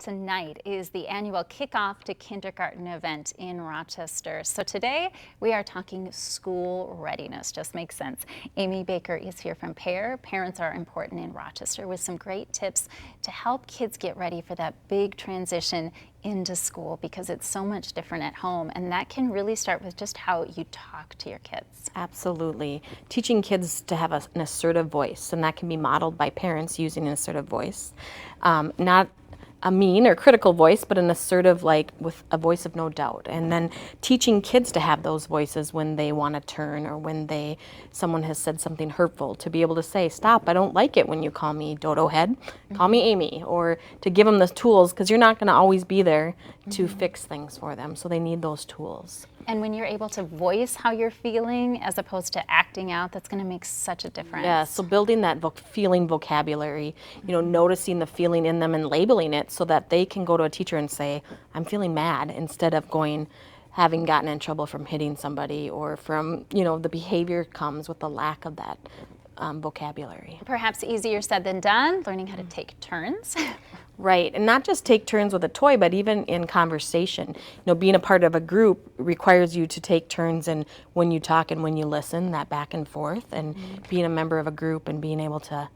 Tonight is the annual kickoff to kindergarten event in Rochester. So today we are talking school readiness. Just makes sense. Amy Baker is here from PAIIR. Parents are important in Rochester with some great tips to help kids get ready for that big transition into school, because it's so much different at home, and that can really start with just how you talk to your kids. Absolutely. Teaching kids to have an assertive voice, and that can be modeled by parents using an assertive voice. Not a mean or critical voice, but an assertive, like with a voice of no doubt. And then teaching kids to have those voices when they want to turn, or when someone has said something hurtful, to be able to say, stop, I don't like it when you call me dodo head, call me Amy, or to give them the tools, because you're not going to always be there to fix things for them. So they need those tools. And when you're able to voice how you're feeling as opposed to acting out, that's going to make such a difference. Yeah, so building that feeling vocabulary, noticing the feeling in them and labeling it so that they can go to a teacher and say, I'm feeling mad, instead of having gotten in trouble from hitting somebody, or from, the behavior comes with the lack of that vocabulary. Perhaps easier said than done, learning how to take turns. Right, and not just take turns with a toy, but even in conversation. Being a part of a group requires you to take turns in when you talk and when you listen, that back and forth, and being a member of a group and being able to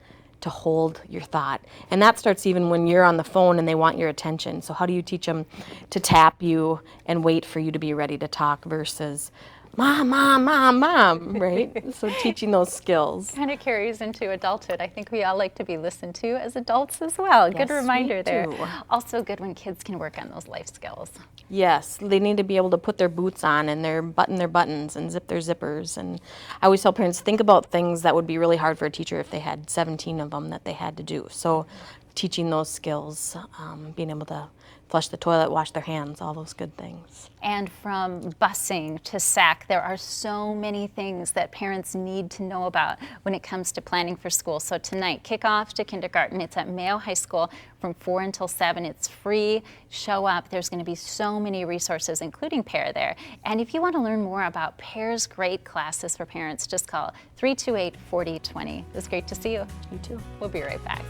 hold your thought. And that starts even when you're on the phone and they want your attention. So how do you teach them to tap you and wait for you to be ready to talk versus mom, mom, mom, mom, right? So teaching those skills. Kind of carries into adulthood. I think we all like to be listened to as adults as well. Yes, good reminder there. do. Also good when kids can work on those life skills. Yes, they need to be able to put their boots on and button their buttons and zip their zippers. And I always tell parents, think about things that would be really hard for a teacher if they had 17 of them that they had to do. So teaching those skills, being able to flush the toilet, wash their hands, all those good things. And from busing to SAC, there are so many things that parents need to know about when it comes to planning for school. So tonight, kickoff to kindergarten. It's at Mayo High School from 4 until 7. It's free. Show up. There's going to be so many resources, including PAIIR there. And if you want to learn more about PAIIR's great classes for parents, just call 328-4020. It was great to see you. You too. We'll be right back.